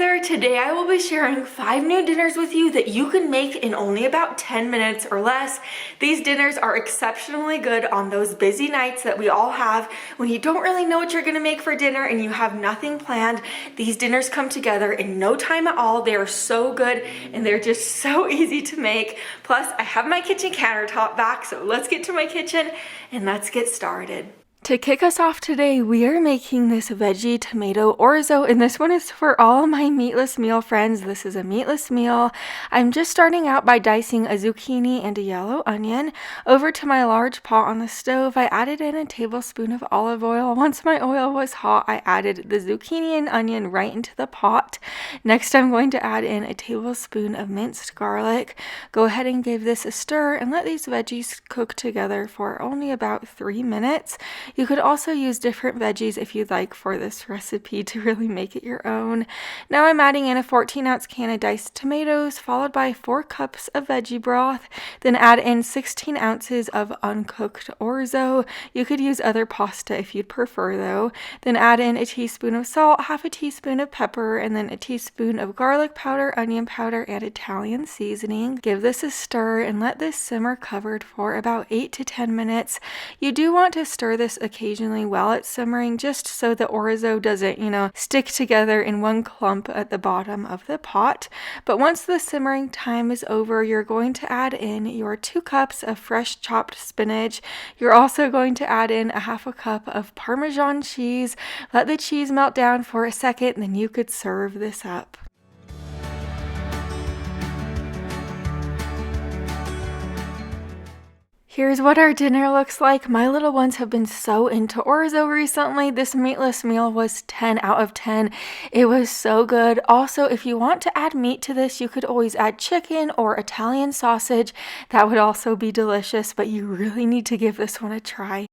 there, today I will be sharing 5 new dinners with you that you can make in only about 10 minutes or less. These dinners are exceptionally good on those busy nights that we all have when you don't really know what you're gonna make for dinner and you have nothing planned. These dinners come together in no time at all. They are so good and they're just so easy to make. Plus, I have my kitchen countertop back, so let's get to my kitchen and let's get started. To kick us off today, we are making this veggie tomato orzo, and this one is for all my meatless meal friends. This is a meatless meal. I'm just starting out by dicing a zucchini and a yellow onion. Over to my large pot on the stove, I added in a tablespoon of olive oil. Once my oil was hot, I added the zucchini and onion right into the pot. Next, I'm going to add in a tablespoon of minced garlic. Go ahead and give this a stir and let these veggies cook together for only about 3 minutes. You could also use different veggies if you'd like for this recipe to really make it your own. Now I'm adding in a 14-ounce can of diced tomatoes, followed by 4 cups of veggie broth. Then add in 16 ounces of uncooked orzo. You could use other pasta if you'd prefer though. Then add in a teaspoon of salt, half a teaspoon of pepper, and then a teaspoon of garlic powder, onion powder, and Italian seasoning. Give this a stir and let this simmer covered for about 8 to 10 minutes. You do want to stir this occasionally while it's simmering, just so the orzo doesn't, stick together in one clump at the bottom of the pot. But once the simmering time is over, you're going to add in your 2 cups of fresh chopped spinach. You're also going to add in a half a cup of Parmesan cheese. Let the cheese melt down for a second, and then you could serve this up. Here's what our dinner looks like. My little ones have been so into orzo recently. This meatless meal was 10 out of 10. It was so good. Also, if you want to add meat to this, you could always add chicken or Italian sausage. That would also be delicious, but you really need to give this one a try.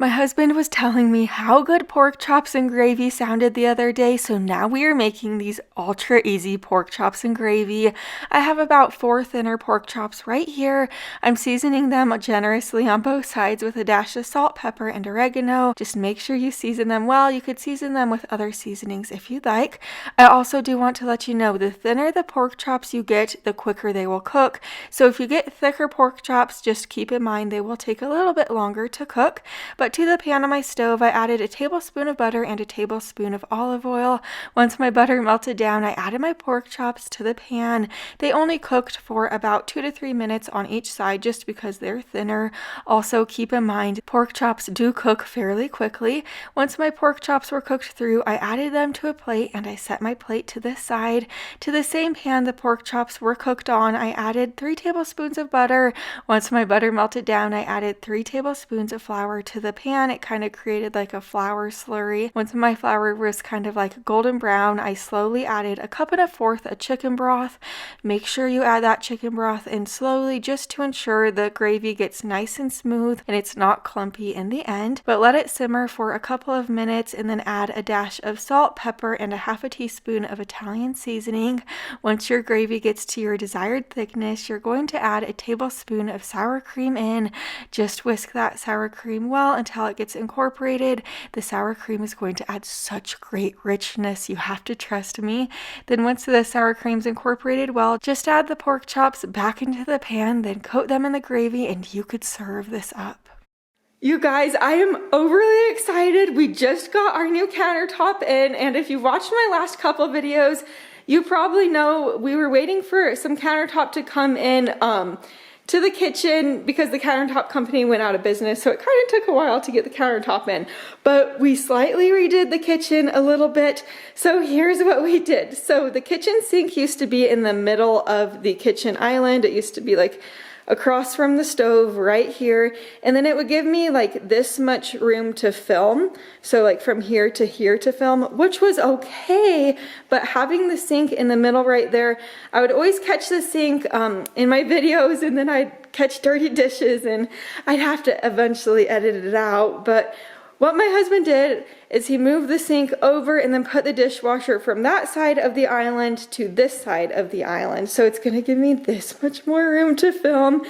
My husband was telling me how good pork chops and gravy sounded the other day, so now we are making these ultra easy pork chops and gravy. I have about 4 thinner pork chops right here. I'm seasoning them generously on both sides with a dash of salt, pepper, and oregano. Just make sure you season them well. You could season them with other seasonings if you'd like. I also do want to let you know, the thinner the pork chops you get, the quicker they will cook. So if you get thicker pork chops, just keep in mind they will take a little bit longer to cook. But to the pan on my stove, I added a tablespoon of butter and a tablespoon of olive oil. Once my butter melted down, I added my pork chops to the pan. They only cooked for about 2 to 3 minutes on each side just because they're thinner. Also, keep in mind, pork chops do cook fairly quickly. Once my pork chops were cooked through, I added them to a plate and I set my plate to this side. To the same pan the pork chops were cooked on, I added 3 tablespoons of butter. Once my butter melted down, I added 3 tablespoons of flour to the pan. It kind of created like a flour slurry. Once my flour was kind of like golden brown, I slowly added 1 1/4 cup of chicken broth. Make sure you add that chicken broth in slowly just to ensure the gravy gets nice and smooth and it's not clumpy in the end. But let it simmer for a couple of minutes and then add a dash of salt, pepper, and a half a teaspoon of Italian seasoning. Once your gravy gets to your desired thickness, you're going to add a tablespoon of sour cream in. Just whisk that sour cream well until it gets incorporated. The sour cream is going to add such great richness. You have to trust me. Then once the sour cream's incorporated well, just add the pork chops back into the pan, then coat them in the gravy, and you could serve this up. You guys, I am overly excited. We just got our new countertop in, and if you watched my last couple videos, you probably know we were waiting for some countertop to come in to the kitchen because the countertop company went out of business, so it kind of took a while to get the countertop in. But we slightly redid the kitchen a little bit, so here's what we did. So the kitchen sink used to be in the middle of the kitchen island. It used to be like across from the stove right here, and then it would give me like this much room to film, so like from here to film, which was okay. But having the sink in the middle right there, I would always catch the sink in my videos, and then I'd catch dirty dishes and I'd have to eventually edit it out. But what my husband did is he moved the sink over and then put the dishwasher from that side of the island to this side of the island. So it's gonna give me this much more room to film.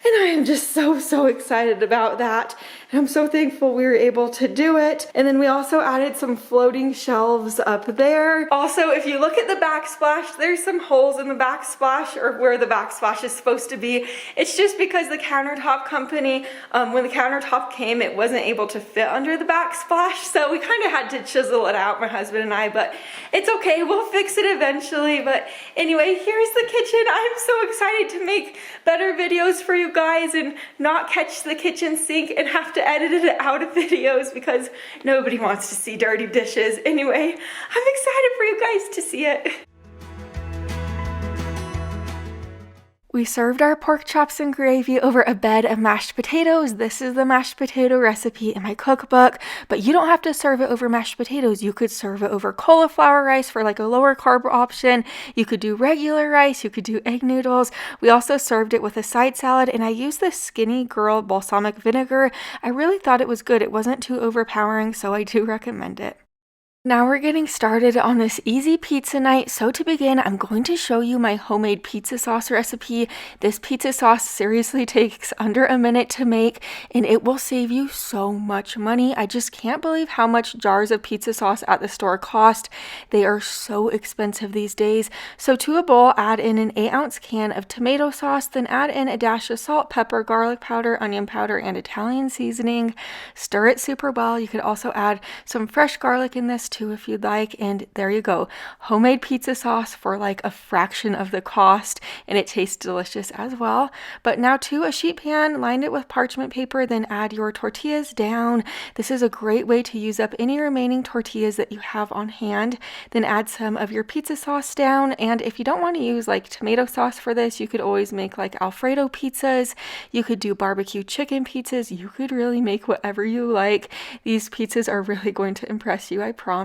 And I am just so excited about that. And I'm so thankful we were able to do it. And then we also added some floating shelves up there. Also, if you look at the backsplash, there's some holes in the backsplash, or where the backsplash is supposed to be. It's just because the countertop company, when the countertop came, it wasn't able to fit under the backsplash. So we kind of had to chisel it out, my husband and I, but it's okay. We'll fix it eventually. But anyway, here's the kitchen. I'm so excited to make better videos for you guys and not catch the kitchen sink and have to edit it out of videos because nobody wants to see dirty dishes. Anyway, I'm excited for you guys to see it. We served our pork chops and gravy over a bed of mashed potatoes. This is the mashed potato recipe in my cookbook, but you don't have to serve it over mashed potatoes. You could serve it over cauliflower rice for like a lower carb option. You could do regular rice. You could do egg noodles. We also served it with a side salad, and I used this Skinny Girl balsamic vinegar. I really thought it was good. It wasn't too overpowering, so I do recommend it. Now we're getting started on this easy pizza night. So to begin, I'm going to show you my homemade pizza sauce recipe. This pizza sauce seriously takes under a minute to make, and it will save you so much money. I just can't believe how much jars of pizza sauce at the store cost. They are so expensive these days. So to a bowl, add in an 8-ounce can of tomato sauce, then add in a dash of salt, pepper, garlic powder, onion powder, and Italian seasoning. Stir it super well. You could also add some fresh garlic in this too if you'd like, and there you go. Homemade pizza sauce for like a fraction of the cost, and it tastes delicious as well. But now to a sheet pan, line it with parchment paper, then add your tortillas down. This is a great way to use up any remaining tortillas that you have on hand. Then add some of your pizza sauce down, and if you don't want to use like tomato sauce for this, you could always make like Alfredo pizzas. You could do barbecue chicken pizzas. You could really make whatever you like. These pizzas are really going to impress you, I promise.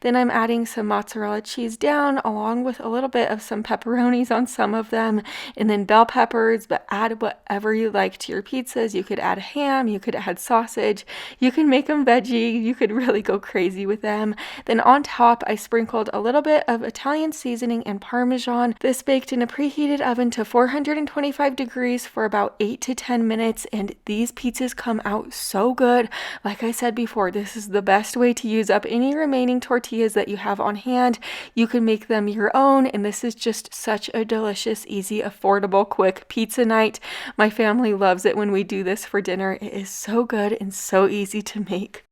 Then I'm adding some mozzarella cheese down, along with a little bit of some pepperonis on some of them, and then bell peppers, but add whatever you like to your pizzas. You could add ham, you could add sausage, you can make them veggie, you could really go crazy with them. Then on top, I sprinkled a little bit of Italian seasoning and Parmesan. This baked in a preheated oven to 425 degrees for about 8 to 10 minutes, and these pizzas come out so good. Like I said before, this is the best way to use up any remaining tortillas that you have on hand. You can make them your own, and this is just such a delicious, easy, affordable, quick pizza night. My family loves it when we do this for dinner. It is so good and so easy to make.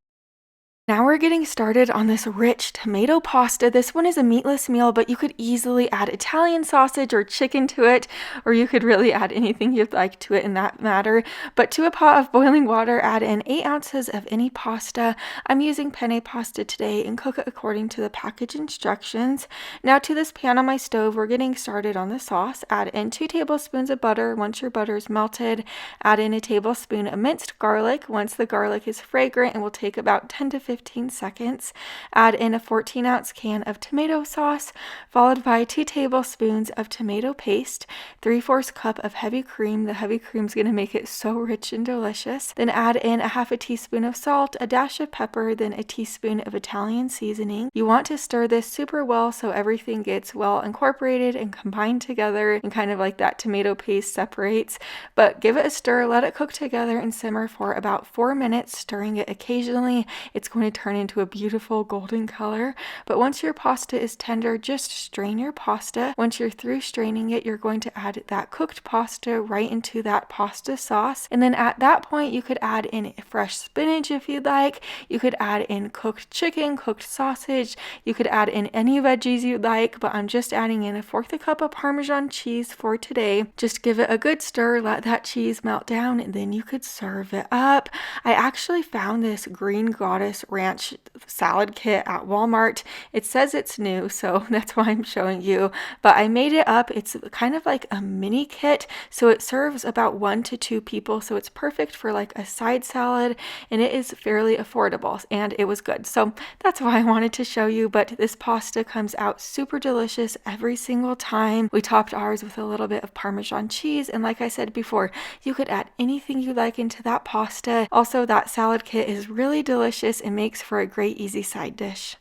Now we're getting started on this rich tomato pasta. This one is a meatless meal, but you could easily add Italian sausage or chicken to it, or you could really add anything you'd like to it in that matter. But to a pot of boiling water, add in 8 ounces of any pasta. I'm using penne pasta today, and cook it according to the package instructions. Now to this pan on my stove, we're getting started on the sauce. Add in 2 tablespoons of butter. Once your butter is melted, add in a tablespoon of minced garlic. Once the garlic is fragrant, it will take about 10 to 15 seconds. Add in a 14-ounce can of tomato sauce, followed by 2 tablespoons of tomato paste, 3/4 cup of heavy cream. The heavy cream is going to make it so rich and delicious. Then add in a half a teaspoon of salt, a dash of pepper, then a teaspoon of Italian seasoning. You want to stir this super well so everything gets well incorporated and combined together, and kind of like that tomato paste separates. But give it a stir, let it cook together and simmer for about 4 minutes, stirring it occasionally. It's going to turn into a beautiful golden color. But once your pasta is tender, just strain your pasta. Once you're through straining it, you're going to add that cooked pasta right into that pasta sauce. And then at that point, you could add in fresh spinach if you'd like. You could add in cooked chicken, cooked sausage. You could add in any veggies you'd like, but I'm just adding in 1/4 cup of Parmesan cheese for today. Just give it a good stir, let that cheese melt down, and then you could serve it up. I actually found this Green Goddess Ranch salad kit at Walmart. It says it's new, so that's why I'm showing you, but I made it up. It's kind of like a mini kit, so it serves about 1 to 2 people, so it's perfect for like a side salad, and it is fairly affordable, and it was good. So that's why I wanted to show you. But this pasta comes out super delicious every single time. We topped ours with a little bit of Parmesan cheese, and like I said before, you could add anything you like into that pasta. Also, that salad kit is really delicious and makes for a great easy side dish.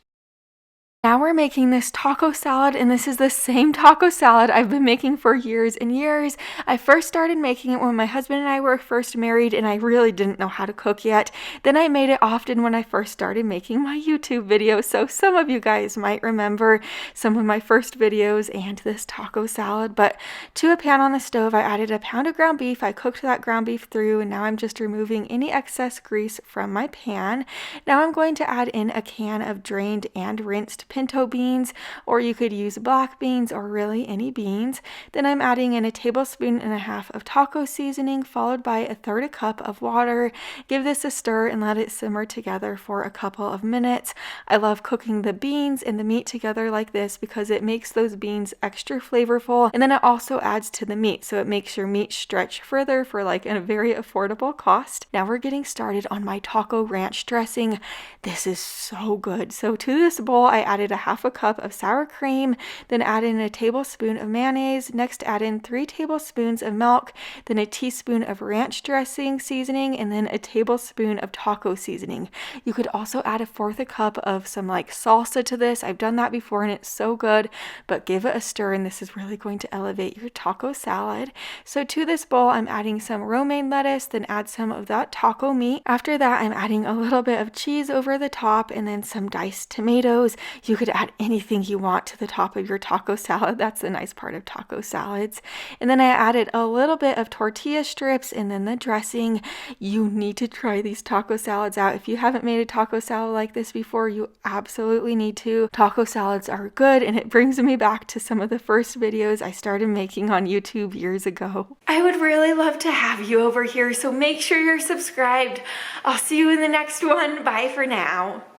Now we're making this taco salad, and this is the same taco salad I've been making for years and years. I first started making it when my husband and I were first married, and I really didn't know how to cook yet. Then I made it often when I first started making my YouTube videos, so some of you guys might remember some of my first videos and this taco salad. But to a pan on the stove, I added a pound of ground beef. I cooked that ground beef through, and now I'm just removing any excess grease from my pan. Now I'm going to add in a can of drained and rinsed pinto beans, or you could use black beans or really any beans. Then I'm adding in a tablespoon and a half of taco seasoning, followed by a third a cup of water. Give this a stir and let it simmer together for a couple of minutes. I love cooking the beans and the meat together like this because it makes those beans extra flavorful, and then it also adds to the meat, so it makes your meat stretch further for like a very affordable cost. Now we're getting started on my taco ranch dressing. This is so good. So to this bowl, I added a half a cup of sour cream, then add in a tablespoon of mayonnaise. Next, add in 3 tablespoons of milk, then a teaspoon of ranch dressing seasoning, and then a tablespoon of taco seasoning. You could also add a fourth a cup of some like salsa to this. I've done that before and it's so good, but give it a stir and this is really going to elevate your taco salad. So to this bowl, I'm adding some romaine lettuce, then add some of that taco meat. After that, I'm adding a little bit of cheese over the top and then some diced tomatoes. You could add anything you want to the top of your taco salad. That's the nice part of taco salads. And then I added a little bit of tortilla strips and then the dressing. You need to try these taco salads out. If you haven't made a taco salad like this before, you absolutely need to. Taco salads are good, and it brings me back to some of the first videos I started making on YouTube years ago. I would really love to have you over here, so make sure you're subscribed. I'll see you in the next one. Bye for now.